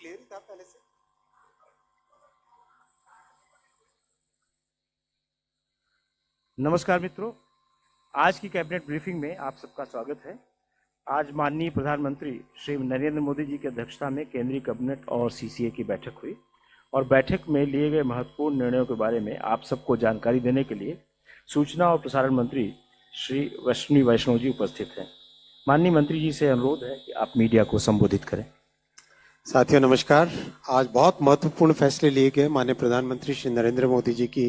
Clear ही था पहले से। नमस्कार मित्रों, आज की कैबिनेट ब्रीफिंग में आप सबका स्वागत है। आज माननीय प्रधानमंत्री श्री नरेंद्र मोदी जी की अध्यक्षता में केंद्रीय कैबिनेट और सीसीए की बैठक हुई और बैठक में लिए गए महत्वपूर्ण निर्णयों के बारे में आप सबको जानकारी देने के लिए सूचना और प्रसारण मंत्री श्री अश्विनी वैष्णव जी उपस्थित हैं। माननीय मंत्री जी से अनुरोध है कि आप मीडिया को संबोधित करें। साथियों नमस्कार। आज बहुत महत्वपूर्ण फैसले लिए गए माननीय प्रधानमंत्री श्री नरेंद्र मोदी जी की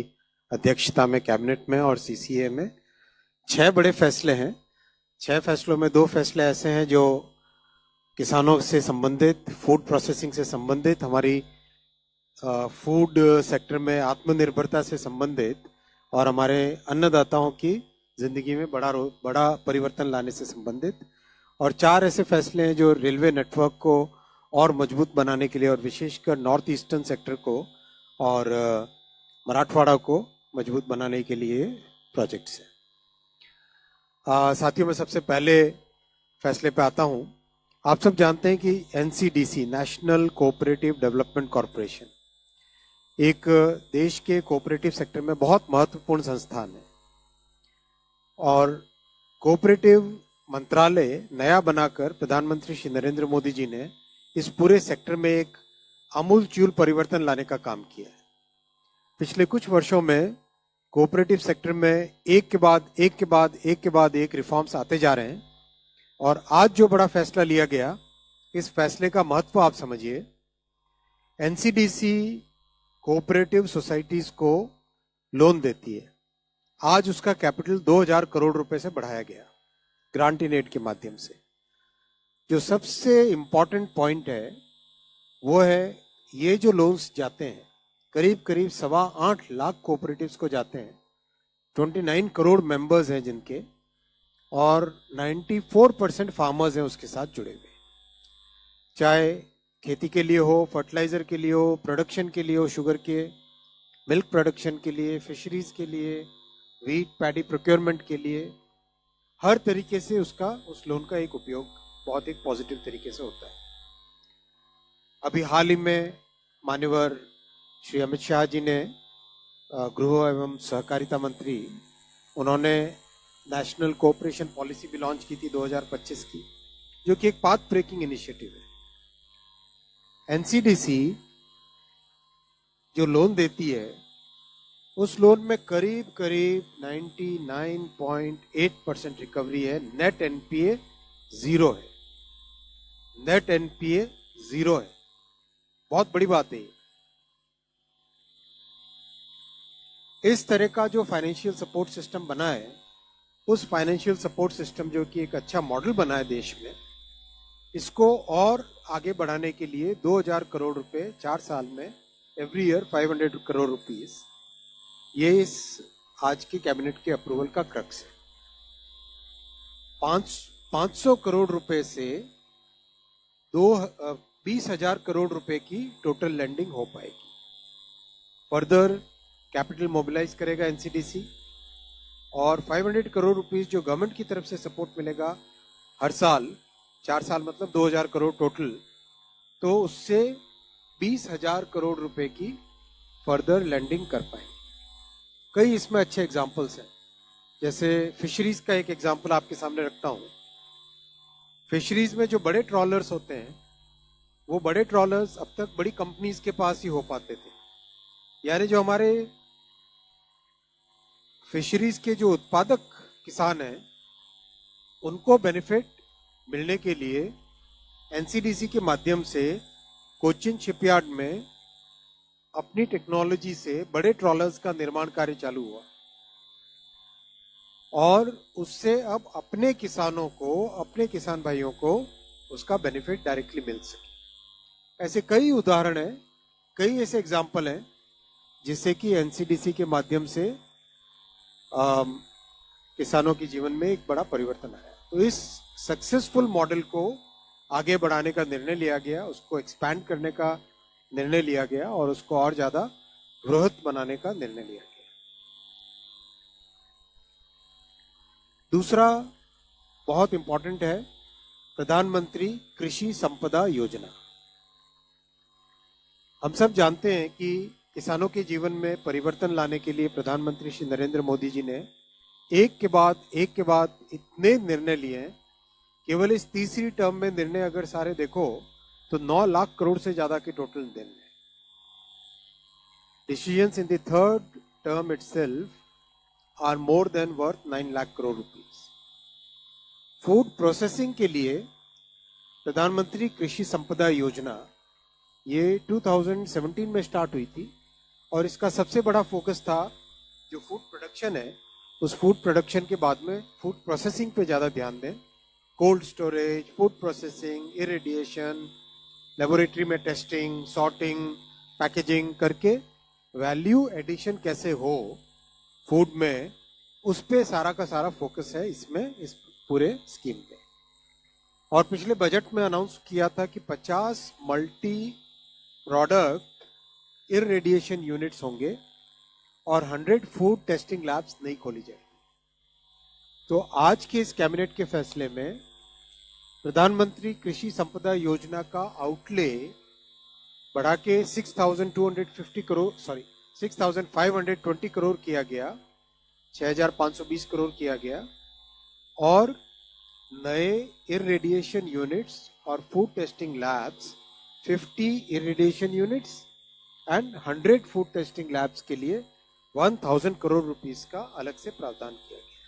अध्यक्षता में कैबिनेट में और सीसीए में 6 बड़े फैसले हैं। 6 फैसलों में 2 फैसले ऐसे हैं जो किसानों से संबंधित, फूड प्रोसेसिंग से संबंधित, हमारी फूड सेक्टर में आत्मनिर्भरता से संबंधित और हमारे अन्नदाताओं की जिंदगी में बड़ा परिवर्तन लाने से संबंधित, और 4 ऐसे फैसले हैं जो रेलवे नेटवर्क को और मजबूत बनाने के लिए और विशेषकर नॉर्थ ईस्टर्न सेक्टर को और मराठवाड़ा को मजबूत बनाने के लिए प्रोजेक्ट्स हैं। साथियों मैं सबसे पहले फैसले पे आता हूं। आप सब जानते हैं कि NCDC, national cooperative development corporation, एक देश के कोऑपरेटिव सेक्टर में बहुत महत्वपूर्ण संस्थान है और कोऑपरेटिव मंत्रालय नया बनाकर प्रधानमंत्री श्री नरेंद्र मोदी जी ने इस पूरे सेक्टर में एक आमूलचूल परिवर्तन लाने का काम किया है। पिछले कुछ वर्षों में कोऑपरेटिव सेक्टर में एक के बाद एक रिफॉर्म्स आते जा रहे हैं और आज जो बड़ा फैसला लिया गया, इस फैसले का महत्व आप समझिए। एनसीडीसी कोऑपरेटिव सोसाइटीज को लोन देती है। आज उसका कैपिटल 2000 करोड़ रुपए से बढ़ाया गया ग्रांट इन एड के माध्यम से। जो सबसे इंपॉर्टेंट पॉइंट है वो है ये जो लोन्स जाते हैं करीब 8.25 लाख कोऑपरेटिव्स को जाते हैं। 29 करोड़ मेंबर्स हैं जिनके, और 94% फार्मर्स हैं उसके साथ जुड़े हुए, चाहे खेती के लिए हो, फर्टिलाइजर के लिए हो, प्रोडक्शन के लिए हो, शुगर के, मिल्क प्रोडक्शन के लिए, फिशरीज के लिए, व्हीट पैडी प्रोक्योरमेंट के लिए, हर तरीके से उस लोन का एक उपयोग बहुत एक पॉजिटिव तरीके से होता है। अभी हाल ही में माननीय श्री अमित शाह जी ने, गृह एवं सहकारिता मंत्री, उन्होंने नेशनल कोऑपरेशन पॉलिसी भी लॉन्च की थी 2025 की, जो कि एक पाथ ब्रेकिंग इनिशिएटिव है। एनसीडीसी जो लोन देती है उस लोन में करीब 99.8% रिकवरी है। नेट एनपीए 0 है। नेट एनपीए 0 है। बहुत बड़ी बात है। इस तरह का जो फाइनेंशियल सपोर्ट सिस्टम बना है, उस फाइनेंशियल सपोर्ट सिस्टम जो कि एक अच्छा मॉडल बना है देश में, इसको और आगे बढ़ाने के लिए 2000 करोड़ रुपए 4 साल में, एवरी ईयर 500 करोड़ रुपीस, ये इस आज की कैबिनेट के अप्रूवल का क्रक्स है। 500 करोड़ रुपए से 20,000 करोड़ रुपए की टोटल लैंडिंग हो पाएगी। फर्दर कैपिटल मोबिलाइज करेगा एनसीडीसी, और 500 करोड़ रुपीस जो गवर्नमेंट की तरफ से सपोर्ट मिलेगा हर साल, 4 साल मतलब 2000 करोड़ टोटल, तो उससे 20,000 करोड़ रुपए की फर्दर लैंडिंग कर पाएंगे। कई इसमें अच्छे एग्जाम्पल्स हैं, जैसे फिशरीज का एक एग्जाम्पल आपके सामने रखता हूं। फिशरीज में जो बड़े ट्रॉलर्स होते हैं, वो बड़े ट्रॉलर्स अब तक बड़ी कंपनीज के पास ही हो पाते थे। यानी जो हमारे फिशरीज के जो उत्पादक किसान हैं, उनको बेनिफिट मिलने के लिए एनसीडीसी के माध्यम से कोचिन शिपयार्ड में अपनी टेक्नोलॉजी से बड़े ट्रॉलर्स का निर्माण कार्य चालू हुआ, और उससे अब अपने किसानों को, अपने किसान भाइयों को उसका बेनिफिट डायरेक्टली मिल सके। ऐसे कई उदाहरण हैं, कई ऐसे एग्जाम्पल हैं जिससे कि एनसीडीसी के माध्यम से किसानों के जीवन में एक बड़ा परिवर्तन आया। तो इस सक्सेसफुल मॉडल को आगे बढ़ाने का निर्णय लिया गया, उसको एक्सपैंड करने का निर्णय लिया गया और उसको और ज्यादा बृहत बनाने का निर्णय लिया गया। दूसरा बहुत इंपॉर्टेंट है, प्रधानमंत्री कृषि संपदा योजना। हम सब जानते हैं कि किसानों के जीवन में परिवर्तन लाने के लिए प्रधानमंत्री श्री नरेंद्र मोदी जी ने एक के बाद इतने निर्णय लिए हैं। केवल इस तीसरी टर्म में निर्णय अगर सारे देखो तो 9 लाख करोड़ से ज्यादा के टोटल निर्णय। Decisions in the third term itself are more than worth 9 lakh crore rupees. Food processing के लिए प्रधानमंत्री कृषि संपदा योजना ये 2017 में स्टार्ट हुई थी और इसका सबसे बड़ा फोकस था जो फूड प्रोडक्शन है उस फूड प्रोडक्शन के बाद में फूड प्रोसेसिंग पे ज्यादा ध्यान दें। Cold storage, food processing, irradiation, laboratory में टेस्टिंग, सॉर्टिंग, पैकेजिंग करके वैल्यू एडिशन कैसे हो फूड में, उस पे सारा का सारा फोकस है इसमें, इस पूरे स्कीम में। और पिछले बजट में अनाउंस किया था कि 50 मल्टी प्रोडक्ट इरेडिएशन यूनिट्स होंगे और 100 फूड टेस्टिंग लैब्स नहीं खोली जाएगी। तो आज के इस कैबिनेट के फैसले में प्रधानमंत्री कृषि संपदा योजना का आउटले बढ़ा के 6,520 करोड़ किया गया, 6,520 करोड़ किया गया और नए इरेडिएशन यूनिट्स और food testing labs 50 irradiation units and 100 food testing labs के लिए 1,000 करोड़ रुपीस का अलग से प्रावधान किया गया।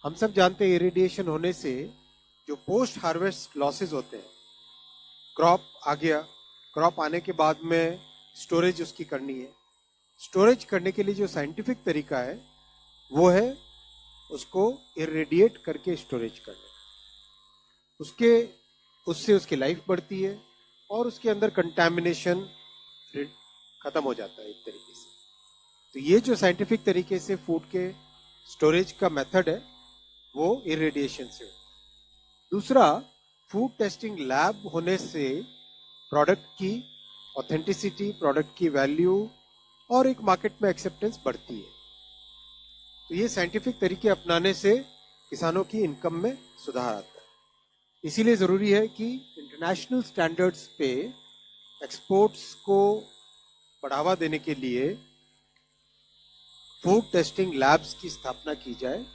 हम सब जानते हैं इरिडिएशन होने से जो पोस्ट हार्वेस्ट लॉसेस होते हैं, क्रॉप आ गया, क्रॉप आने के बाद में स्टोरेज उसकी करनी है। स्टोरेज करने के लिए जो साइंटिफिक तरीका है वो है उसको इरेडिएट करके स्टोरेज करने का। उससे उसकी लाइफ बढ़ती है और उसके अंदर कंटामिनेशन खत्म हो जाता है एक तरीके से। तो ये जो साइंटिफिक तरीके से फूड के स्टोरेज का मेथड है वो इरेडिएशन से। दूसरा, फूड टेस्टिंग लैब होने से प्रोडक्ट की ऑथेंटिसिटी, प्रोडक्ट की वैल्यू और एक मार्केट में एक्सेप्टेंस बढ़ती है। तो ये साइंटिफिक तरीके अपनाने से किसानों की इनकम में सुधार आता है। इसीलिए जरूरी है कि इंटरनेशनल स्टैंडर्ड्स पे एक्सपोर्ट्स को बढ़ावा देने के लिए फूड टेस्टिंग लैब्स की स्थापना की जाए।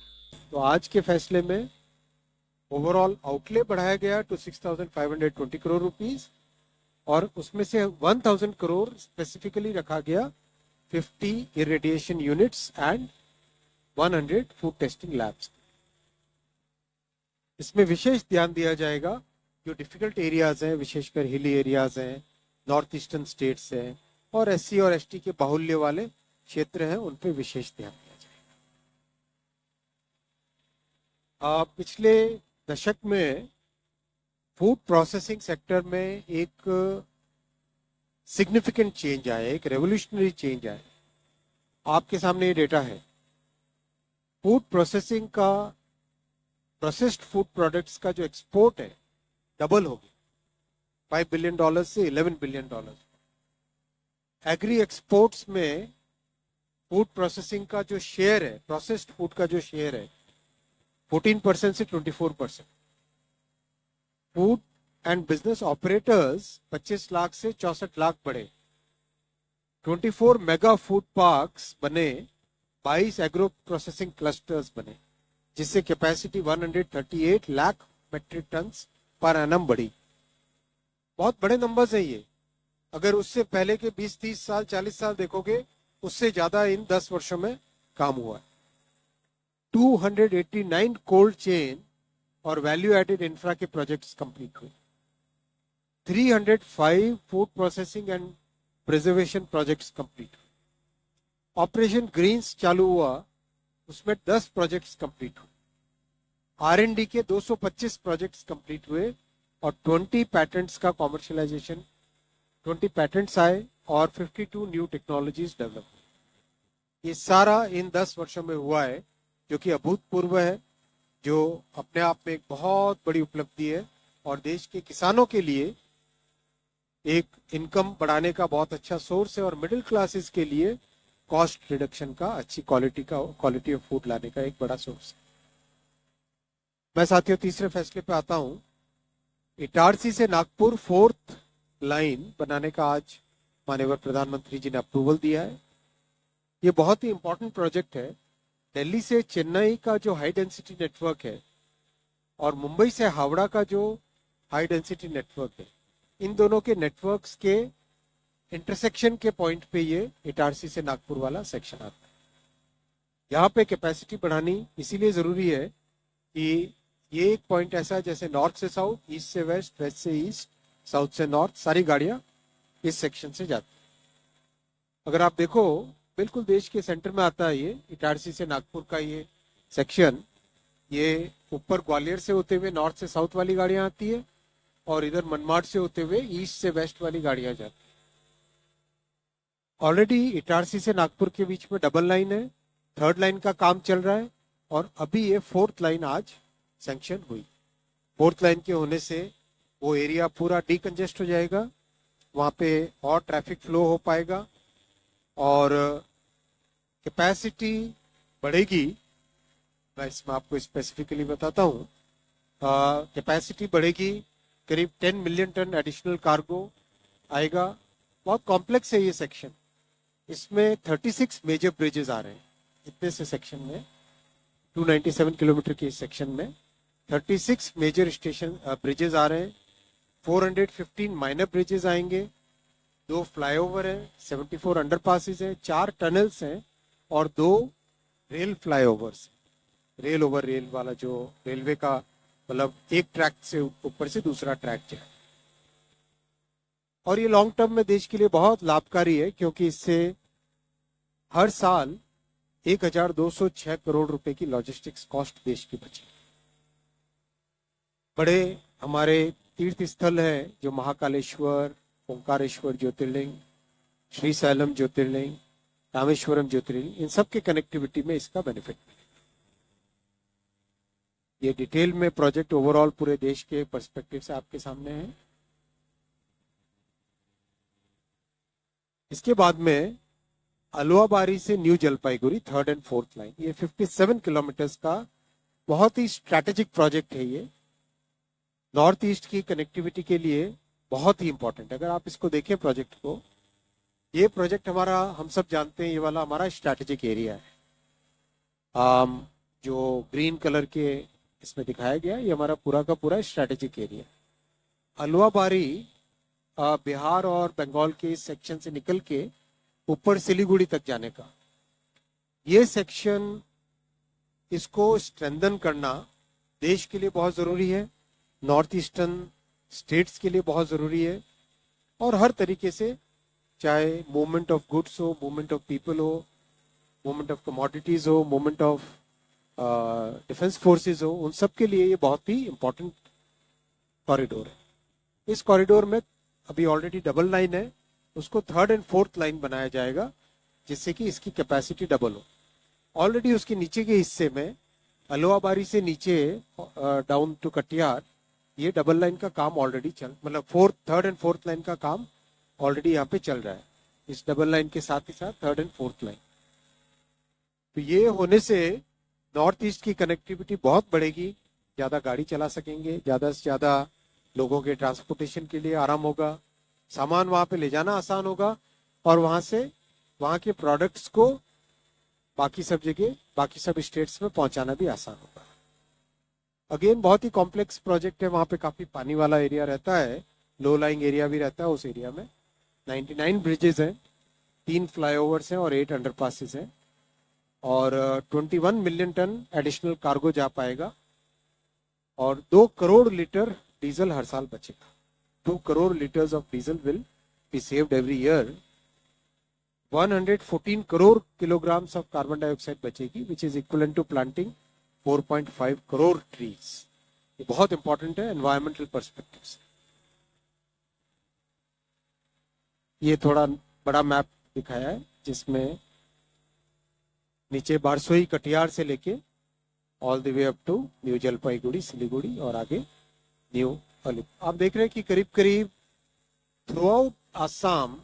तो आज के फैसले में ओवरऑल आउटले बढ़ाया गया टू 6,520 करोड़ रुपीस और उसमें से 1,000 करोड़ स्पेसिफिकली रखा गया 50 irradiation units and 100 food testing labs. इसमें विशेष ध्यान दिया जाएगा जो डिफिकल्ट एरियाज हैं, विशेषकर हिली एरियाज हैं, नॉर्थ ईस्टर्न स्टेट्स हैं और SC और ST के बाहुल्य वाले क्षेत्र हैं, उन पे विशेष ध्यान दिया जाएगा। पिछले दशक में फूड प्रोसेसिंग सेक्टर में एक सिग्निफिकेंट चेंज आया, एक रेवोल्यूशनरी चेंज आया। आपके सामने ये डेटा है। फूड प्रोसेसिंग का, प्रोसेस्ड फूड प्रोडक्ट्स का जो एक्सपोर्ट है डबल हो गया, $5 बिलियन से $11 बिलियन। एग्री एक्सपोर्ट्स में फूड प्रोसेसिंग का जो शेयर है, प्रोसेस्ड फूड का जो शेयर है 14% से 24%। Food and business operators 25 lakh से 64 लाख बढ़े, 24 मेगा फूड पार्क्स बने, 22 एग्रो प्रोसेसिंग क्लस्टर्स बने, जिससे capacity 138 lakh metric tonne per annum बढ़ी। बहुत बड़े नंबर्स हैं ये। अगर उससे पहले के 20-30 साल, 40 साल देखोगे, उससे ज्यादा इन 10 वर्षों में काम हुआ है। 289 कोल्ड चेन और वैल्यू एडेड इंफ्रा के प्रोजेक्ट्स कंप्लीट हुए। 305 food processing and preservation projects complete हुए। ऑपरेशन ग्रीन्स चालू हुआ, उसमें 10 प्रोजेक्ट्स कंप्लीट हुए। R&D के 225 प्रोजेक्ट्स कंप्लीट हुए और 20 पैटेंट्स का कॉमर्शियलाइजेशन, 20 पैटेंट्स आए और 52 न्यू टेक्नोलॉजीज डेवलप हुई। ये सारा इन 10 वर्षों में हुआ है, जो कि अभूतपूर्व है, जो अपने आप में एक बहुत बड़ी उपलब्धि है और देश के किसानों के लिए एक इनकम बढ़ाने का बहुत अच्छा सोर्स है और मिडिल क्लासेस के लिए कॉस्ट रिडक्शन का, अच्छी क्वालिटी ऑफ फूड लाने का एक बड़ा सोर्स है। मैं साथियों तीसरे फैसले पे आता हूं। इटारसी से नागपुर 4th लाइन बनाने का आज माननीय प्रधानमंत्री जी ने अप्रूवल दिया है। ये बहुत ही इंपॉर्टेंट प्रोजेक्ट है। दिल्ली से चेन्नई का जो हाई डेंसिटी नेटवर्क है और मुंबई से हावड़ा का जो हाई डेंसिटी नेटवर्क है, इन दोनों के नेटवर्क्स के इंटरसेक्शन के पॉइंट पे ये इटारसी से नागपुर वाला सेक्शन आता है। यहाँ पे कैपेसिटी बढ़ानी इसीलिए जरूरी है कि ये एक पॉइंट ऐसा है जैसे नॉर्थ से साउथ, ईस्ट से वेस्ट, वेस्ट से ईस्ट, साउथ से नॉर्थ, सारी गाड़ियां इस सेक्शन से जाती है। अगर आप देखो बिल्कुल देश के सेंटर में आता है ये इटारसी से नागपुर का ये सेक्शन। ये ऊपर ग्वालियर से होते हुए नॉर्थ से साउथ वाली गाड़ियां आती है और इधर मनमाड़ से होते हुए ईस्ट से वेस्ट वाली गाड़ियां जाती है। ऑलरेडी इटारसी से नागपुर के बीच में डबल लाइन है, थर्ड लाइन का काम चल रहा है और अभी ये फोर्थ लाइन आज सैंक्शन हुई। फोर्थ लाइन के होने से वो एरिया पूरा डीकंजेस्ट हो जाएगा, वहां पे और ट्रैफिक फ्लो हो पाएगा और कैपेसिटी बढ़ेगी। मैं इसमें आपको स्पेसिफिकली बताता हूँ, कैपेसिटी बढ़ेगी, करीब 10 मिलियन टन एडिशनल कार्गो आएगा। बहुत कॉम्प्लेक्स है ये सेक्शन, इसमें 36 मेजर ब्रिजेस आ रहे हैं। इतने से सेक्शन में 297 किलोमीटर के सेक्शन में 36 मेजर स्टेशन ब्रिजेस आ रहे हैं, 415 माइनर ब्रिजेस आएंगे, 2 फ्लाईओवर है, 74 अंडरपासेस हैं, 4 टनल्स हैं और 2 rail flyovers. Rail over rail वाला जो रेलवे का मतलब एक ट्रैक से ऊपर से दूसरा ट्रैक जाए। और ये लॉन्ग टर्म में देश के लिए बहुत लाभकारी है क्योंकि इससे हर साल 1206 करोड़ रुपए की लॉजिस्टिक्स कॉस्ट देश की बची। बड़े हमारे तीर्थ स्थल है जो महाकालेश्वर, ओंकारेश्वर ज्योतिर्लिंग, श्री सैलम ज्योतिर्लिंग, रामेश्वरम ज्योतिर्लिंग, इन सब के कनेक्टिविटी में इसका बेनिफिट मिलेगा। ये डिटेल में प्रोजेक्ट ओवरऑल पूरे देश के पर्सपेक्टिव से आपके सामने है। इसके बाद में अलुआबारी से new Jalpaiguri third and fourth line, ये 57 किलोमीटर्स का बहुत ही स्ट्रैटेजिक प्रोजेक्ट है। ये नॉर्थ ईस्ट की कनेक्टिविटी के लिए बहुत ही इंपॉर्टेंट है। अगर आप इसको देखें प्रोजेक्ट को, ये प्रोजेक्ट हमारा, हम सब जानते हैं ये वाला हमारा स्ट्रैटेजिक एरिया है। जो ग्रीन कलर के इसमें दिखाया गया, ये हमारा पूरा का पूरा स्ट्रैटेजिक एरिया। अलुआबारी बिहार और बंगाल के इस सेक्शन से निकल के ऊपर सिलीगुड़ी तक जाने का ये सेक्शन, इसको स्ट्रेंथन करना देश के लिए बहुत जरूरी है, नॉर्थ ईस्टर्न स्टेट्स के लिए बहुत जरूरी है और हर तरीके से, चाहे मूवमेंट ऑफ गुड्स हो, मूवमेंट ऑफ पीपल हो, मूवमेंट ऑफ कमोडिटीज हो, मूवमेंट ऑफ डिफेंस फोर्सेस हो, उन सब के लिए ये बहुत ही इंपॉर्टेंट कॉरिडोर है। इस कॉरिडोर में अभी ऑलरेडी डबल लाइन है, उसको थर्ड एंड फोर्थ लाइन बनाया जाएगा जिससे कि इसकी कैपेसिटी डबल हो। ऑलरेडी उसके नीचे के हिस्से में अलुआबारी से नीचे डाउन टू कटिहार ये डबल लाइन का काम ऑलरेडी मतलब थर्ड एंड फोर्थ लाइन का काम ऑलरेडी यहाँ पे चल रहा है। इस डबल लाइन के साथ ही साथ थर्ड एंड फोर्थ लाइन, तो ये होने से नॉर्थ ईस्ट की कनेक्टिविटी बहुत बढ़ेगी, ज्यादा गाड़ी चला सकेंगे, ज्यादा से ज्यादा लोगों के ट्रांसपोर्टेशन के लिए आराम होगा, सामान वहां पे ले जाना आसान होगा और वहां से वहां के प्रोडक्ट्स को बाकी सब जगह, बाकी सब स्टेट्स में पहुंचाना भी आसान होगा। अगेन बहुत ही कॉम्प्लेक्स प्रोजेक्ट है, वहां पे काफी पानी वाला एरिया रहता है, लो लाइंग एरिया भी रहता है उस एरिया में। 99 ब्रिजेस हैं, 3 फ्लाईओवर्स हैं और 8 अंडरपासेस हैं और 21 मिलियन टन एडिशनल कार्गो जा पाएगा और 2 करोड़ लीटर डीजल हर साल बचेगा। 2 crore litres of diesel will be saved every year. 114 crore kilograms of carbon dioxide बचेगी, which is equivalent to planting 4.5 crore trees. ये बहुत इंपॉर्टेंट है एनवायरमेंटल पर्सपेक्टिव से। ये थोड़ा बड़ा मैप दिखाया है जिसमें नीचे बारसोई कटिहार से लेके all the way up to New Jalpaiguri, Siliguri और आगे न्यू अलीपुर। आप देख रहे हैं कि करीब करीब थ्रू आउट आसाम,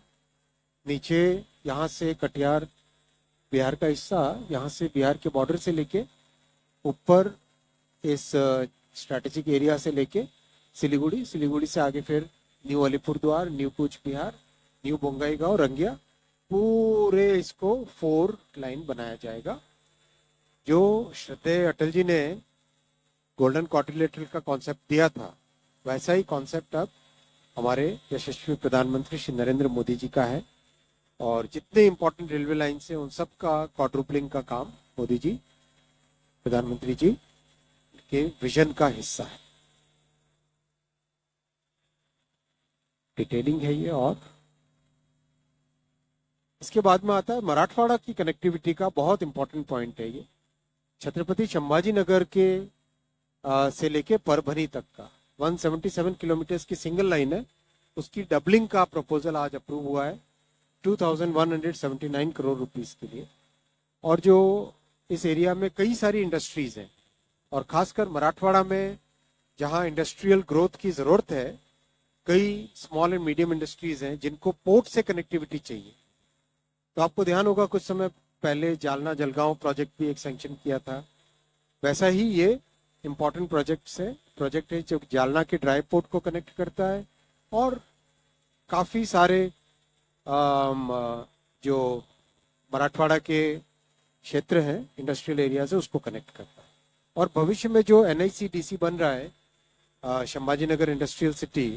नीचे यहाँ से कटिहार बिहार का हिस्सा, यहाँ से बिहार के बॉर्डर से लेके ऊपर इस स्ट्रैटेजिक एरिया से लेके सिलीगुड़ी, सिलीगुड़ी से आगे फिर new Alipurduar, new Cooch Behar, new Bongaigaon, Rangia, पूरे इसको 4 लाइन बनाया जाएगा। जो श्रद्धेय अटल जी ने गोल्डन क्वाड्रिलेटरल का कॉन्सेप्ट दिया था, वैसा ही कॉन्सेप्ट अब हमारे यशस्वी प्रधानमंत्री श्री नरेंद्र मोदी जी का है। और जितने इंपॉर्टेंट रेलवे लाइन है उन सब का क्वाड्रुपलिंग का काम मोदी जी, प्रधानमंत्री जी के विजन का हिस्सा है। डिटेलिंग है ये। और इसके बाद में आता है मराठवाड़ा की कनेक्टिविटी का बहुत इंपॉर्टेंट पॉइंट है ये। छत्रपति संभाजी नगर के से लेके परभनी तक का 177 किलोमीटर की सिंगल लाइन है, उसकी डबलिंग का प्रपोजल आज अप्रूव हुआ है 2179 करोड़ रुपीस के लिए। और जो इस एरिया में कई सारी इंडस्ट्रीज हैं और खासकर मराठवाड़ा में जहां इंडस्ट्रियल ग्रोथ की जरूरत है, कई स्मॉल एंड मीडियम इंडस्ट्रीज हैं जिनको पोर्ट से कनेक्टिविटी चाहिए। तो आपको ध्यान होगा कुछ समय पहले जालना जलगांव प्रोजेक्ट भी एक सैंक्शन किया था, वैसा ही ये इंपॉर्टेंट प्रोजेक्ट है जो जालना के ड्राई पोर्ट को कनेक्ट करता है और काफी सारे जो मराठवाड़ा के क्षेत्र हैं इंडस्ट्रियल एरिया से उसको कनेक्ट करता है। और भविष्य में जो NICDC बन रहा है संभाजी नगर इंडस्ट्रियल सिटी,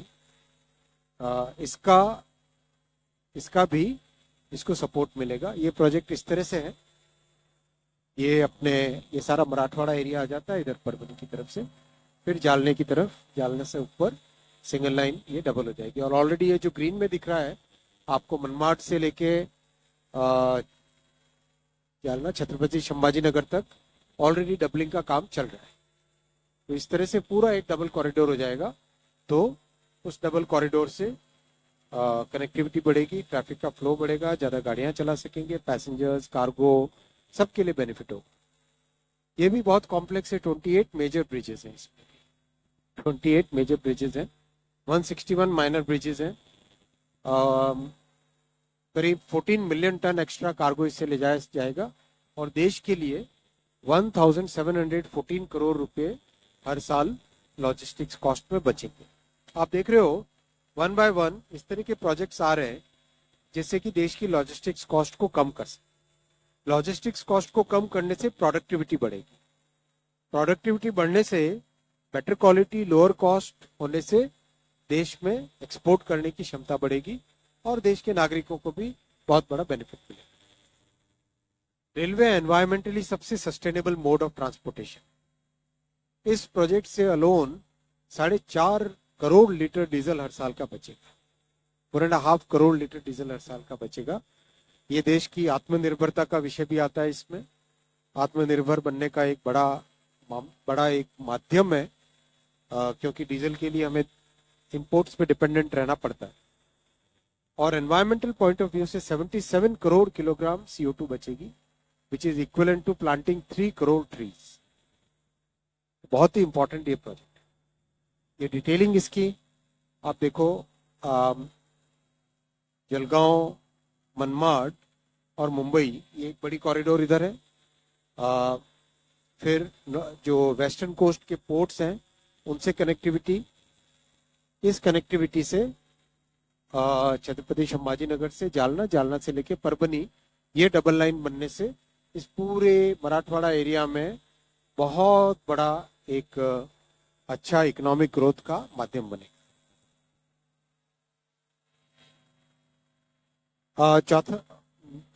इसका भी इसको सपोर्ट मिलेगा। ये प्रोजेक्ट इस तरह से है, ये सारा मराठवाड़ा एरिया आ जाता है इधर परभनी की तरफ से, फिर जालने की तरफ, जालने से ऊपर सिंगल लाइन ये डबल हो जाएगी। और ऑलरेडी ये जो ग्रीन में दिख रहा है आपको मनमाड से लेके जालना छत्रपति संभाजी नगर तक ऑलरेडी डबलिंग का काम चल रहा है। तो इस तरह से पूरा एक डबल कॉरिडोर हो जाएगा। तो उस डबल कॉरिडोर से कनेक्टिविटी बढ़ेगी, ट्रैफिक का फ्लो बढ़ेगा, ज्यादा गाड़ियां चला सकेंगे, पैसेंजर्स, कार्गो, सबके लिए बेनिफिट होगा। ये भी बहुत कॉम्प्लेक्स है। 28 मेजर ब्रिजेस हैं इसमें, 28 मेजर ब्रिजेस हैं, 161 माइनर ब्रिजेस हैं। करीब 14 मिलियन टन एक्स्ट्रा कार्गो इससे ले जाया जाएगा और देश के लिए 1714 करोड़ रुपए हर साल लॉजिस्टिक्स कॉस्ट में बचेंगे। आप देख रहे हो 1 बाय 1 इस तरह के प्रोजेक्ट्स आ रहे हैं जिससे कि देश की लॉजिस्टिक्स कॉस्ट को कम कर सके। लॉजिस्टिक्स कॉस्ट को कम करने से प्रोडक्टिविटी बढ़ेगी, प्रोडक्टिविटी बढ़ने से बेटर क्वालिटी, लोअर कॉस्ट होने से देश में एक्सपोर्ट करने की क्षमता बढ़ेगी और देश के नागरिकों को भी बहुत बड़ा बेनिफिट मिलेगा। रेलवे एनवायरमेंटली सबसे सस्टेनेबल मोड ऑफ ट्रांसपोर्टेशन। इस प्रोजेक्ट से अलोन 4.5 करोड़ लीटर डीजल हर साल का बचेगा, 4.5 करोड़ लीटर डीजल हर साल का बचेगा। ये देश की आत्मनिर्भरता का विषय भी आता है इसमें। आत्मनिर्भर बनने का एक बड़ा एक माध्यम है, क्योंकि डीजल के लिए हमें इंपोर्ट्स पे डिपेंडेंट रहना पड़ता है। और एनवायरमेंटल पॉइंट ऑफ व्यू से 77 करोड़ किलोग्राम CO2 बचेगी, which is equivalent to planting 3 crore trees. बहुत ही इंपॉर्टेंट ये प्रोजेक्ट। ये डिटेलिंग इसकी आप देखो, जलगांव, मनमाड और मुंबई, ये एक बड़ी कॉरिडोर इधर है। फिर जो वेस्टर्न कोस्ट के पोर्ट्स हैं उनसे कनेक्टिविटी, इस कनेक्टिविटी से छत्रपति संभाजी नगर से जालना, जालना से लेके परभनी, ये डबल लाइन बनने से इस पूरे मराठवाड़ा एरिया में बहुत बड़ा एक अच्छा इकोनॉमिक ग्रोथ का माध्यम बनेगा।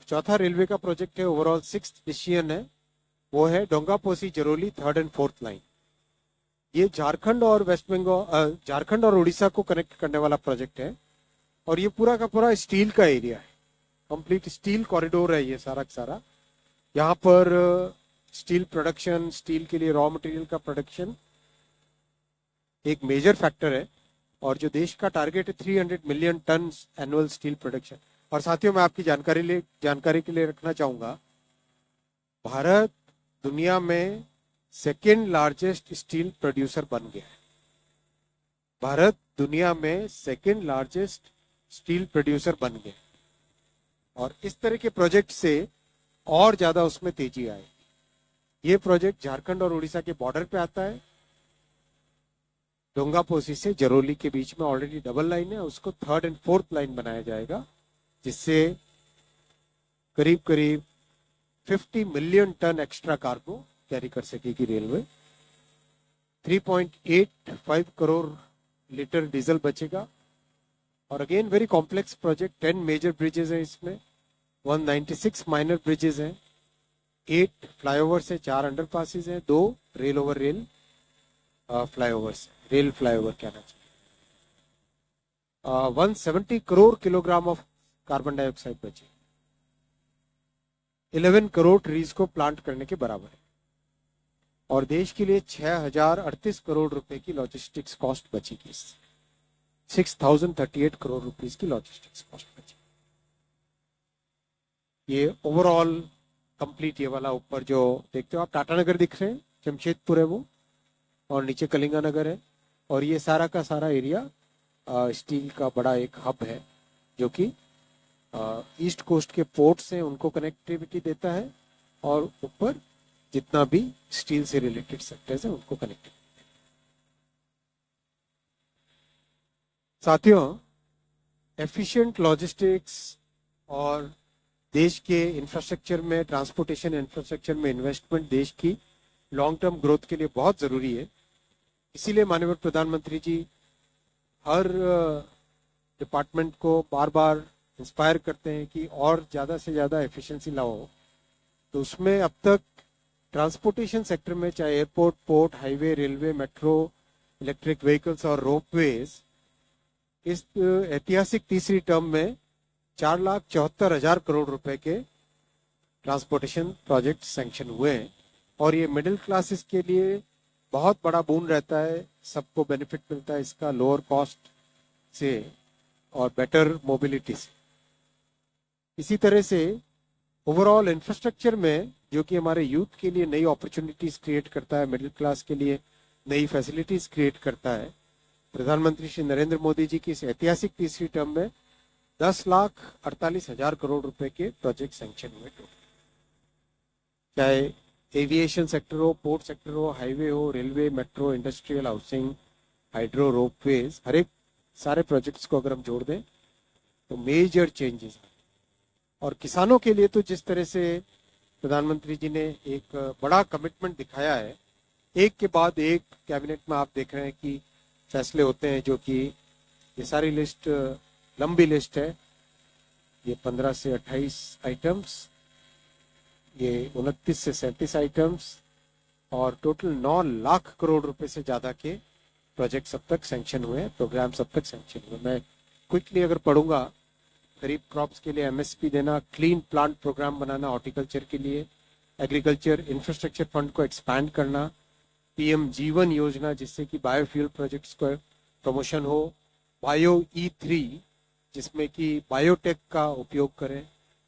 चौथा रेलवे का प्रोजेक्ट है, ओवरऑल 6th डिसीजन है, वो है डोंगापोसी Jaroli 3rd and 4th line. ये झारखंड और वेस्ट बंगाल, झारखंड और उड़ीसा को कनेक्ट करने वाला प्रोजेक्ट है और ये पूरा का पूरा स्टील का एरिया है, कंप्लीट स्टील कॉरिडोर है ये सारा का सारा। यहाँ पर स्टील प्रोडक्शन, स्टील के लिए रॉ मटेरियल का प्रोडक्शन एक मेजर फैक्टर है और जो देश का टारगेट है 300 million tonne annual steel production. और साथियों, मैं आपकी जानकारी के लिए रखना चाहूंगा, भारत दुनिया में 2nd लार्जेस्ट स्टील प्रोड्यूसर बन गया है। भारत दुनिया में 2nd लार्जेस्ट स्टील प्रोड्यूसर बन गया और इस तरह के प्रोजेक्ट से और ज्यादा उसमें तेजी आएगी। ये प्रोजेक्ट झारखंड और उड़ीसा के बॉर्डर पे आता है डोंगापोसी से जरोली के बीच में ऑलरेडी डबल लाइन है, उसको थर्ड एंड फोर्थ लाइन बनाया जाएगा, जिससे करीब करीब 50 million tonne extra cargo carry कर सकेगी रेलवे। 3.85 करोड़ लीटर डीजल बचेगा। और again very complex project, 10 major bridges हैं इसमें, 196 माइनर ब्रिजेस हैं, 8 फ्लाईओवर्स हैं, 4 अंडरपासेस हैं, 2 rail over rail flyovers, rail flyover कहना चाहिए। 170 crore kilogram of carbon dioxide बचे, 11 करोड़ ट्रीज को प्लांट करने के बराबर है। और देश के लिए 6038 करोड़ रुपए की लॉजिस्टिक्स कॉस्ट बचेगी इससे, 6038 करोड़ रुपीस की लॉजिस्टिक्स कॉस्ट बचेगी। ये ओवरऑल कंप्लीट, ये वाला ऊपर जो देखते हो आप टाटा नगर दिख रहे हैं, जमशेदपुर है वो, और नीचे कलिंगा नगर है, और ये सारा का सारा एरिया स्टील का बड़ा एक हब है, जो कि ईस्ट कोस्ट के पोर्ट्स हैं उनको कनेक्टिविटी देता है, और ऊपर जितना भी स्टील से रिलेटेड सेक्टर्स हैं उनको कनेक्टिविटी। साथियों, एफिशिएंट लॉजिस्टिक्स और देश के इंफ्रास्ट्रक्चर में, ट्रांसपोर्टेशन इंफ्रास्ट्रक्चर में इन्वेस्टमेंट देश की लॉन्ग टर्म ग्रोथ के लिए बहुत जरूरी है। इसीलिए माननीय प्रधानमंत्री जी हर डिपार्टमेंट को बार बार इंस्पायर करते हैं कि और ज्यादा से ज्यादा एफिशिएंसी लाओ। तो उसमें अब तक ट्रांसपोर्टेशन सेक्टर में, चाहे airport, port, highway, railway, metro, electric vehicles और रोपवेज, इस ऐतिहासिक तीसरी टर्म में 4,74,000 करोड़ रुपए के ट्रांसपोर्टेशन प्रोजेक्ट सैंक्शन हुए हैं। और ये मिडिल क्लासेस के लिए बहुत बड़ा बून रहता है, सबको बेनिफिट मिलता है इसका, लोअर कॉस्ट से और बेटर मोबिलिटी से। इसी तरह से ओवरऑल इंफ्रास्ट्रक्चर में, जो कि हमारे यूथ के लिए नई अपॉर्चुनिटीज क्रिएट करता है, मिडिल क्लास के लिए नई फैसिलिटीज क्रिएट करता है, प्रधानमंत्री श्री नरेंद्र मोदी जी की इस ऐतिहासिक तीसरी टर्म में 10,48,000 करोड़ रुपए के प्रोजेक्ट सैंक्शन हुए टोटल। चाहे एविएशन सेक्टर हो, पोर्ट सेक्टर हो, हाईवे हो, railway, metro, industrial, housing, hydro, ropeways, हर एक सारे प्रोजेक्ट्स को अगर हम जोड़ दें तो मेजर चेंजेस। और किसानों के लिए तो जिस तरह से प्रधानमंत्री जी ने एक बड़ा कमिटमेंट दिखाया है, एक के बाद एक कैबिनेट में आप देख रहे हैं कि फैसले होते हैं, जो कि ये सारी लिस्ट लंबी लिस्ट है, ये 15 से 28 आइटम्स, ये 29 से 37 आइटम्स, और टोटल 9 लाख करोड़ रुपए से ज्यादा के प्रोजेक्ट अब तक सैंक्शन हुए हैं, प्रोग्राम अब तक सैंक्शन हुए। मैं क्विकली अगर पढ़ूंगा, खरीफ क्रॉप्स के लिए एमएसपी देना, क्लीन प्लांट प्रोग्राम बनाना हॉर्टिकल्चर के लिए, एग्रीकल्चर इंफ्रास्ट्रक्चर फंड को एक्सपैंड करना, पीएम जीवन योजना जिससे कि बायोफ्यूल प्रोजेक्ट्स को प्रमोशन हो, बायो E3 जिसमें कि बायोटेक का उपयोग करें,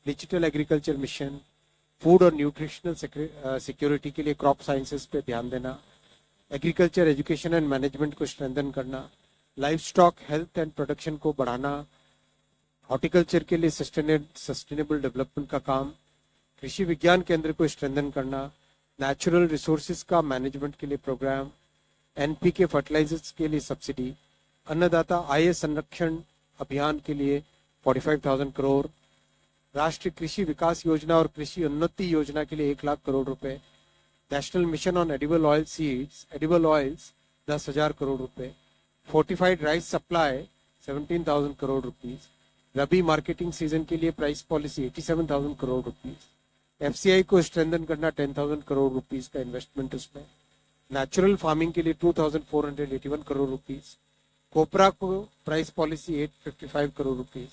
डिजिटल एग्रीकल्चर मिशन, फूड और न्यूट्रिशनल सिक्योरिटी के लिए क्रॉप साइंसेस पे ध्यान देना, एग्रीकल्चर एजुकेशन एंड मैनेजमेंट को स्ट्रेंथन करना, life stock health and production को बढ़ाना, हॉर्टिकल्चर के लिए सस्टेनेबल डेवलपमेंट का काम, कृषि विज्ञान केंद्र को स्ट्रेंथन करना, नेचुरल रिसोर्सेज का मैनेजमेंट के लिए प्रोग्राम, एनपीके फर्टिलाइजर्स के लिए सब्सिडी, अन्नदाता आय संरक्षण अभियान के लिए 45,000 करोड़, राष्ट्रीय कृषि विकास योजना और कृषि उन्नति योजना के लिए 1 लाख करोड़ रुपए, national mission on edible oil seeds, edible oils 10,000 crore रुपए, fortified rice supply 17,000 crore rupees, rabi marketing season के लिए price policy 87,000 crore rupees, FCI को स्ट्रेंथन करना 10,000 करोड़ रुपीज का इन्वेस्टमेंट उसमें, नेचुरल फार्मिंग के लिए 2,481 करोड़ रुपीज, कोपरा को प्राइस पॉलिसी 855 करोड़ रुपीज,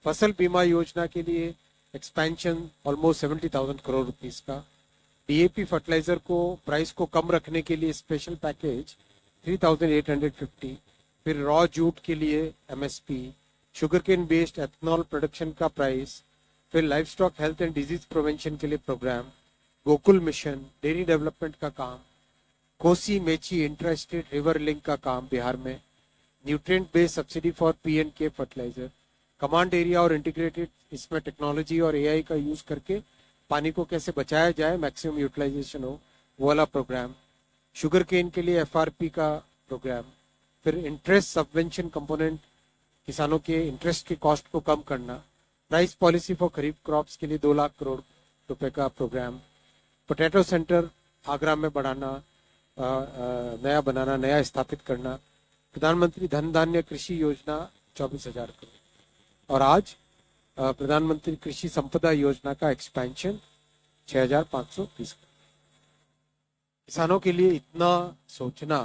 फसल बीमा योजना के लिए एक्सपेंशन ऑलमोस्ट 70,000 करोड़ रुपीज का, डीएपी फर्टिलाइजर को प्राइस को कम रखने के लिए स्पेशल पैकेज 3,850, फिर रॉ जूट के लिए MSP, sugar cane based ethanol production का प्राइस, फिर livestock health and disease prevention के लिए programme, Gokul mission, dairy development का काम, Kosi Mechi intra state river link का काम बिहार में, nutrient based subsidy for PNK fertiliser, command area और इंटीग्रेटेड, इसमें टेक्नोलॉजी और एआई का यूज करके पानी को कैसे बचाया जाए, मैक्सिमम यूटिलाइजेशन हो, वो वाला प्रोग्राम, शुगर केन के लिए एफआरपी का प्रोग्राम, फिर इंटरेस्ट सबवेंशन कंपोनेंट, किसानों के इंटरेस्ट की कॉस्ट को कम करना, price policy for kharif crops के लिए 2 लाख करोड़ रुपए का प्रोग्राम, पोटैटो सेंटर आगरा में बढ़ाना, नया बनाना, नया स्थापित करना, प्रधानमंत्री धन धान्य कृषि योजना 24,000 करोड़, और आज प्रधानमंत्री कृषि संपदा योजना का एक्सपेंशन 6,530 करोड़। किसानों के लिए इतना सोचना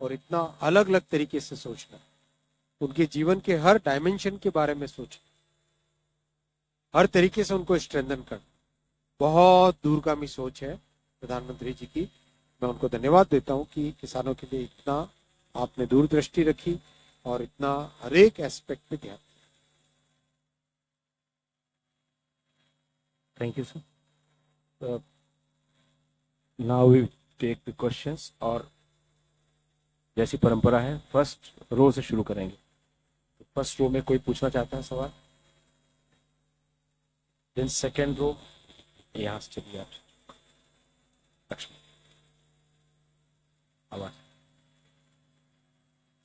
और इतना अलग अलग तरीके से सोचना, उनके जीवन के हर डायमेंशन के बारे में सोचना, हर तरीके से उनको स्ट्रेंथन करना, बहुत दूरगामी सोच है प्रधानमंत्री जी की। मैं उनको धन्यवाद देता हूं कि किसानों के लिए इतना आपने दूरदृष्टि रखी और इतना हर एक एस्पेक्ट पे ध्यान। Thank you sir. Now we take the questions, और जैसी परंपरा है फर्स्ट रो से शुरू करेंगे। तो फर्स्ट रो में कोई पूछना चाहता है सवाल? देन सेकेंड रो, यहाँ से चलिए आप। लक्ष्मण, आवाज।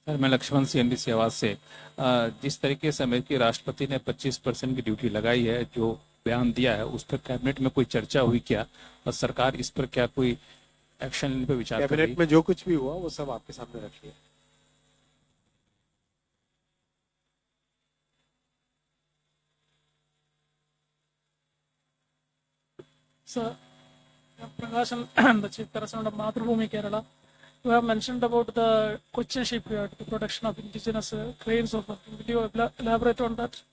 सर मैं लक्ष्मण CNBC आवाज से, जिस तरीके से अमेरिकी राष्ट्रपति ने 25% की ड्यूटी लगाई है, जो बयान दिया है, उस पर कैबिनेट में कोई चर्चा हुई क्या, और सरकार इस पर क्या कोई एक्शन लेने पर विचार कर रही है? कैबिनेट में जो कुछ भी हुआ वो सब आपके सामने रखिए। Sir, Prakashan, the Chief Correspondent of Mathrubhumi, Kerala, you have mentioned about the Cochin shipyard, the protection of indigenous cranes of. Will you elaborate on that?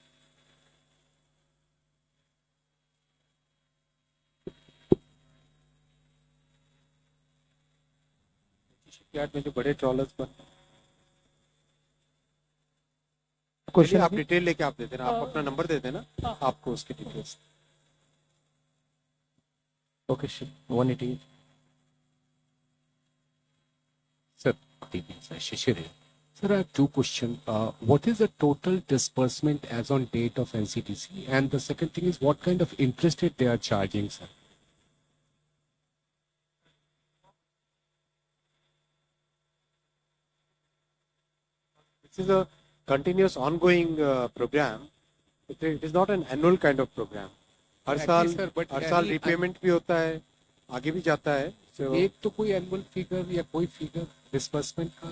Shipyard में जो बड़े ट्रॉलर्स पर क्वेश्चन आप डिटेल लेके आप दे देना, आप अपना नंबर दे देना, आपको उसकी details. Okay, 180। Sir, good evening, sir. Shishir here. Sir, I have two questions. What is the total disbursement as on date of NCDC? And the second thing is, what kind of interest rate they are charging, sir? This is a continuous ongoing program. It is not an annual kind of program. Her Exactly, sir, but साल any- repayment भी होता है, आगे भी जाता है। So, एक तो कोई एनुअल फिगर या कोई फिगर डिस्बर्समेंट का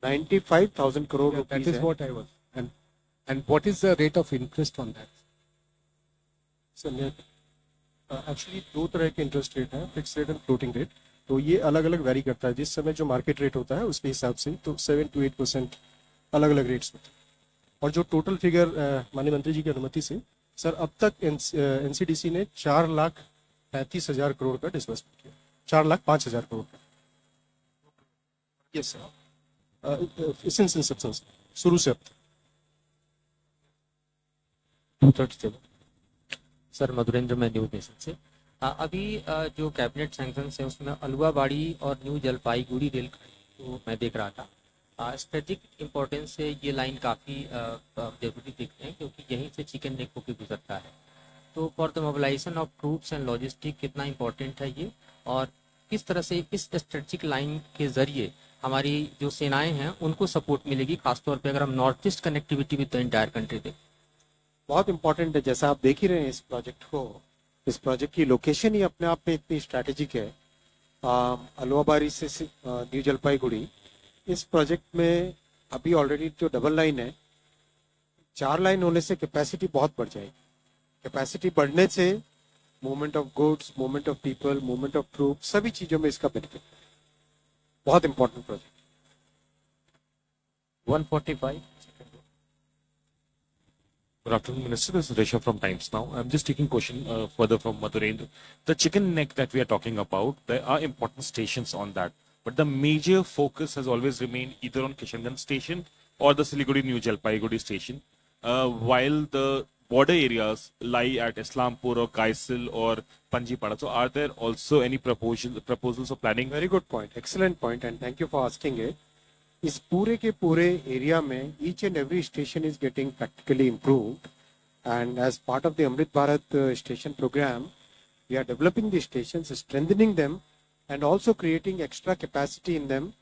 $95,000 crore that rupees is है। what I was. And what is the rate of interest on that? Sir actually दो तरह के इंटरेस्ट रेट है, fix rate and floating rate. तो ये अलग अलग वेरी करता है, जिस समय जो मार्केट रेट होता है उसके हिसाब से, तो 7 to 8% अलग अलग रेट्स होते हैं। और जो टोटल फिगर माननीय मंत्री जी की अनुमति से सर अब तक एनसीडीसी ने 4,35,000 करोड़ का डिसबर्समेंट किया, 4,05,000 करोड़ का। यस सर, सिंस इंसेप्शन शुरू से अब तक। 237। सर मधुरेंद्र मैं न्यू नेशन से। अभी जो कैबिनेट सैंक्शंस है उसमें अलुआबाड़ी और न्यू जलपाईगुड़ी रेल तो मैं देख रहा था। स्ट्रेटेजिक इम्पोर्टेंस से ये लाइन काफ़ी जरूरी दिखते हैं, क्योंकि यहीं से चिकन नेक होकर गुजरता है। तो for the mobilisation of troops and logistic कितना इम्पोर्टेंट है ये, और किस तरह से इस स्ट्रेटेजिक लाइन के जरिए हमारी जो सेनाएं हैं उनको सपोर्ट मिलेगी, खासतौर पर अगर हम north east connectivity with the entire country देखें। बहुत इंपॉर्टेंट है। जैसा आप देख ही रहे हैं इस प्रोजेक्ट को, इस प्रोजेक्ट की लोकेशन ही अपने आप में इतनी स्ट्रैटेजिक है। अलुआबाड़ी से न्यू जलपाईगुड़ी, इस प्रोजेक्ट में अभी ऑलरेडी जो डबल लाइन है, 4 लाइन होने से कैपेसिटी बहुत बढ़ जाएगी। कैपेसिटी बढ़ने से movement of goods, movement of people, movement of troop, सभी चीजों में इसका बेनिफिट है। बहुत important project. 145। Good afternoon, Minister. This is Rishabh from Times Now. I'm just taking question further from Madhurendra. The chicken neck that we are talking about, there are important stations on that. But the major focus has always remained either on Kishanganj station or the Siliguri New Jalpaiguri station. While the border areas lie at Islampur or Kaisil or Panjipada. So are there also any proposals or planning? Very good point, excellent point, and thank you for asking it. इस पूरे के पूरे area में each and every station is getting practically improved, And as part of the Amrit Bharat station program, we are developing the stations, strengthening them, and also creating extra capacity in them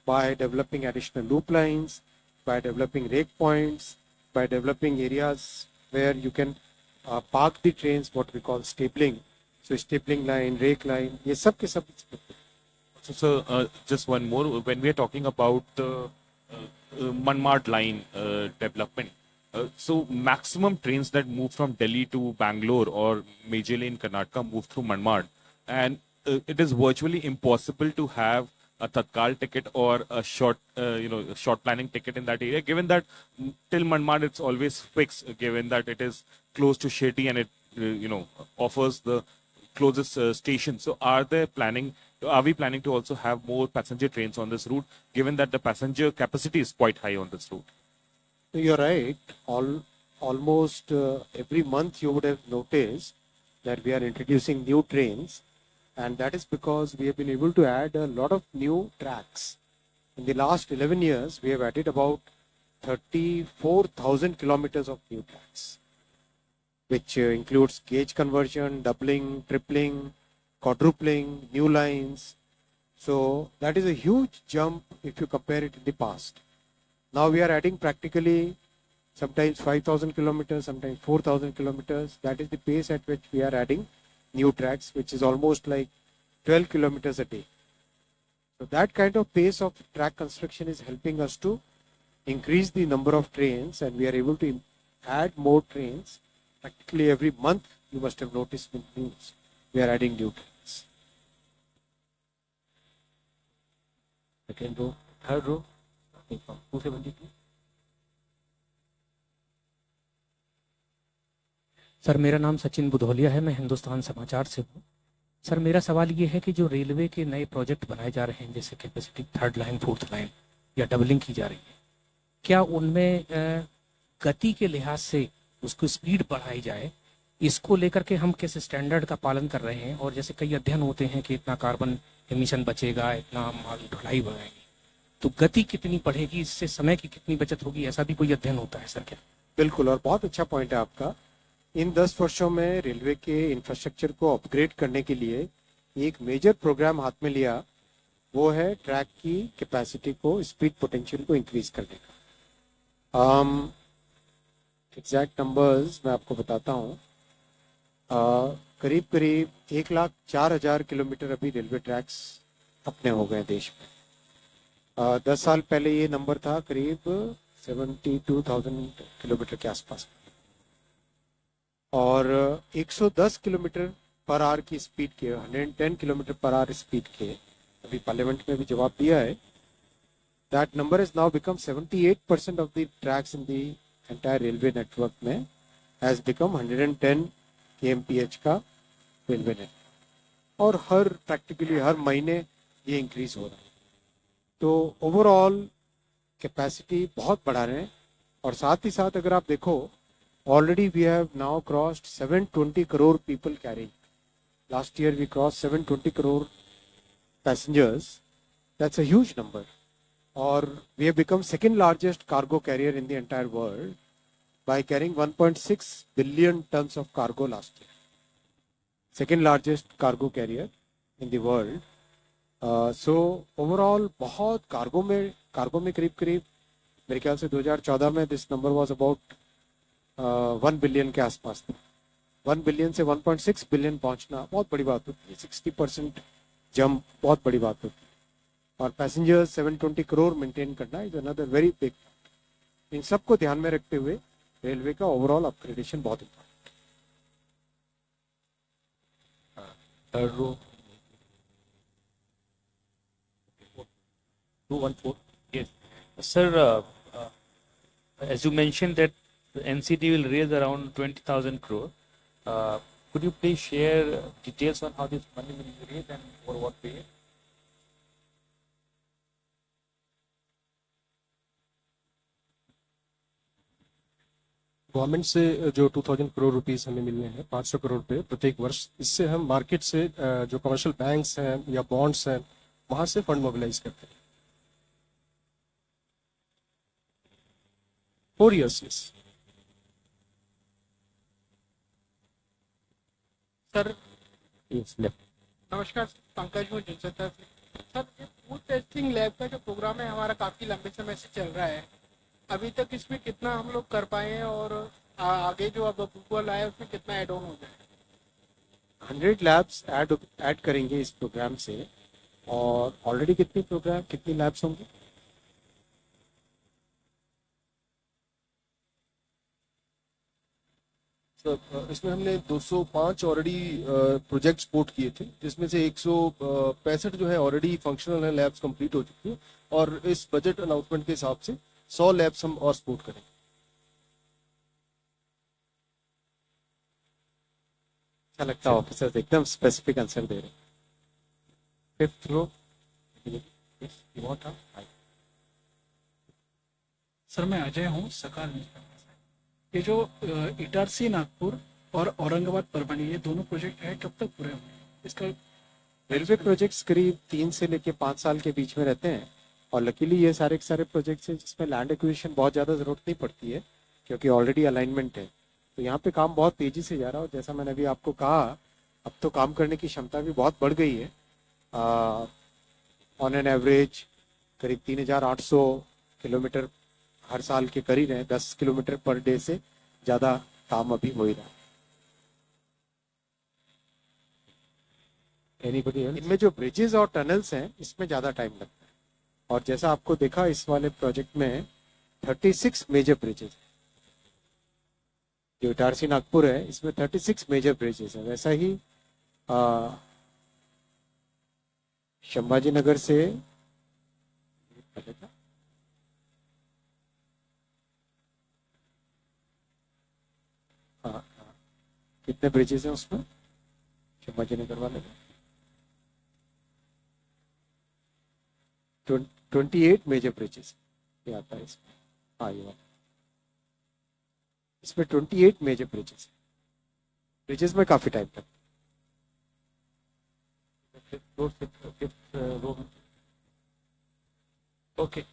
by developing additional loop lines, by developing rake points, by developing areas where you can park the trains, what we call stapling. So stapling line, rake line, ये सब के सब. So, just one more. When we are talking about the Manmad line development, so maximum trains that move from Delhi to Bangalore or majorly in Karnataka move through Manmad, and it is virtually impossible to have a Tatkal ticket or a short planning ticket in that area, given that till Manmad it's always fixed, given that it is close to Shetty and it offers the closest station. So are we planning to also have more passenger trains on this route, given that the passenger capacity is quite high on this route? You're right. Almost every month you would have noticed that we are introducing new trains, and that is because we have been able to add a lot of new tracks. In the last 11 years, we have added about 34,000 kilometers of new tracks, which includes gauge conversion, doubling, tripling, quadrupling, new lines. So that is a huge jump if you compare it to the past. Now we are adding practically sometimes 5,000 kilometers, sometimes 4,000 kilometers. That is the pace at which we are adding new tracks, which is almost like 12 kilometers a day. So that kind of pace of track construction is helping us to increase the number of trains, and we are able to add more trains. Practically every month, you must have noticed in news, we are adding new trains. Second row, third row, from 272. Sir मेरा नाम सचिन बुधौलिया है, मैं हिंदुस्तान समाचार से हूँ. Sir मेरा सवाल ये है कि जो रेलवे के नए प्रोजेक्ट बनाए जा रहे हैं, जैसे capacity third line, fourth line या डबलिंग की जा रही है, क्या उनमें गति के लिहाज से उसको स्पीड बढ़ाई जाए, इसको लेकर के हम किस स्टैंडर्ड का पालन कर रहे हैं? और जैसे कई अध्ययन होते हैं कि इतना कार्बन एमिशन बचेगा, इतना माल ढुलाई बढ़ाएगी, तो गति कितनी बढ़ेगी, इससे समय की कितनी बचत होगी, ऐसा भी कोई अध्ययन होता है सर क्या? बिल्कुल, और बहुत अच्छा पॉइंट है आपका. इन 10 वर्षों में रेलवे के इंफ्रास्ट्रक्चर को अपग्रेड करने के लिए एक मेजर प्रोग्राम हाथ में लिया, वो है ट्रैक की कैपेसिटी को, स्पीड पोटेंशियल को इंक्रीज करने का. एग्जैक्ट नंबर्स मैं आपको बताता हूँ. करीब करीब 1,04,000 किलोमीटर अभी रेलवे ट्रैक्स अपने हो गए देश में. 10 साल पहले ये नंबर था करीब 72,000 किलोमीटर के आसपास, और 110 किलोमीटर पर आवर की स्पीड के, 110 किलोमीटर पर आवर स्पीड के, अभी पार्लियामेंट में भी जवाब दिया है. That number is now become 78% of the tracks in the entire railway network में हैज बिकम 110 kmph का रेलवे नेटवर्क, और प्रैक्टिकली हर महीने ये इंक्रीज हो रहा है. तो ओवरऑल कैपेसिटी बहुत बढ़ा रहे हैं. और साथ ही साथ अगर आप देखो, already we have now crossed 720 crore people carrying. Last year we crossed 720 crore passengers. That's a huge number. Or we have become second largest cargo carrier in the entire world by carrying 1.6 billion tons of cargo last year. Second largest cargo carrier in the world. So overall बहुत cargo में करीब मेरे ख्याल से 2014 में this number was about 1 billion के आसपास था. 1 बिलियन से 1.6 बिलियन पहुंचना बहुत बड़ी बात होती है. 60% जंप बहुत बड़ी बात होती है. और पैसेंजर्स 720 करोड़ मेंटेन करना इज अनदर वेरी बिग. इन सबको ध्यान में रखते हुए रेलवे का ओवरऑल अपग्रेडेशन बहुत important. Third row 214. Yes, sir. As you mentioned that the NCT will raise around 20,000 crore. Could you please share details on how this money will be raised and for what period? Government से जो 2000 crore rupees हमें मिलने हैं, 500 करोड़ रुपए प्रत्येक वर्ष, इससे हम मार्केट से जो कमर्शियल बैंक्स हैं या बॉन्ड्स हैं, वहां से फंड मोबिलाइज करते हैं. 4 years, yes. Sir Yes, left. नमस्कार, पंकज हूँ जिनसर से। सर, ये फूड टेस्टिंग लैब का जो प्रोग्राम है हमारा काफ़ी लंबे समय से चल रहा है। अभी तक इसमें कितना हम लोग कर पाए हैं और आगे जो अब अप्रूवल आया उसमें कितना एड ऑन हो जाए? 100 लैब्स ऐड करेंगे इस प्रोग्राम से। और ऑलरेडी कितनी लैब्स होंगी? सर इसमें हमने 205 ऑलरेडी प्रोजेक्ट सपोर्ट किए थे, जिसमें से 165 जो है ऑलरेडी फंक्शनल है, लैब्स कंप्लीट हो चुकी है। और इस बजट अनाउंसमेंट के हिसाब से 100 लैब्स हम और सपोर्ट करेंगे। अच्छा लगता है ऑफिसर्स एकदम स्पेसिफिक आंसर दे रहे हैं। 5th रो। सर मैं अजय हूँ सकाल में। ये जो इटारसी नागपुर और औरंगाबाद परभणी ये दोनों प्रोजेक्ट है, कब तक पूरे होंगे? इसका रेलवे प्रोजेक्ट्स करीब 3 से लेके 5 साल के बीच में रहते हैं। और लकीली ये सारे के सारे प्रोजेक्ट्स हैं जिसमें लैंड एक्विजिशन बहुत ज़्यादा ज़रूरत नहीं पड़ती है, क्योंकि ऑलरेडी अलाइनमेंट है। तो यहाँ पे काम बहुत तेज़ी से जा रहा है। और जैसा मैंने अभी आपको कहा, अब तो काम करने की क्षमता भी बहुत बढ़ गई है। ऑन एन एवरेज करीब 3800 किलोमीटर हर साल के कर ही रहे हैं। 10 किलोमीटर पर डे से ज़्यादा काम अभी हो ही रहा है। इनमें जो ब्रिजेस और टनल्स हैं इसमें ज़्यादा टाइम लगता है। और जैसा आपको देखा इस वाले प्रोजेक्ट में 36 मेजर ब्रिजेस हैं। जो इटारसी नागपुर है इसमें 36 मेजर ब्रिजेस है। वैसा ही संभाजी नगर से कितने ब्रिजेस हैं उसमें संभाजी नगर वाले में? 28 मेजर ब्रिजेस ये आता है इसमें। हाँ, ये वाला इसमें 28 मेजर ब्रिजेस। ब्रिजेस में काफी टाइम लगता है। ओके।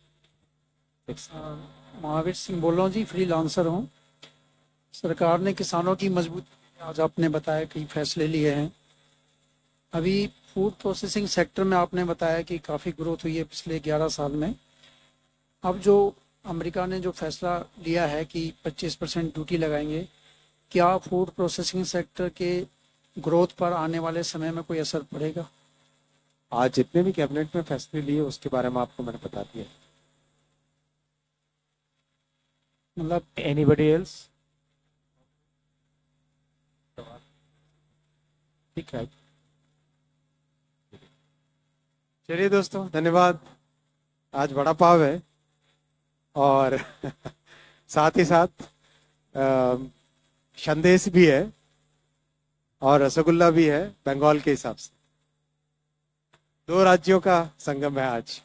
महावीर सिंह बोल रहा हूँ जी, फ्रीलांसर हूँ। सरकार ने किसानों की मजबूती, आज आपने बताया कई फैसले लिए हैं। अभी फूड प्रोसेसिंग सेक्टर में आपने बताया कि काफ़ी ग्रोथ हुई है पिछले 11 साल में। अब जो अमेरिका ने जो फैसला लिया है कि 25% ड्यूटी लगाएंगे, क्या फूड प्रोसेसिंग सेक्टर के ग्रोथ पर आने वाले समय में कोई असर पड़ेगा? आज जितने भी कैबिनेट में फैसले लिए उसके बारे में आपको मैंने बता दिया। मतलब एनीबडी एल्स? ठीक है, चलिए दोस्तों, धन्यवाद। आज बड़ा पाव है और साथ ही साथ संदेश भी है और रसगुल्ला भी है बंगाल के हिसाब से। 2 राज्यों का संगम है आज।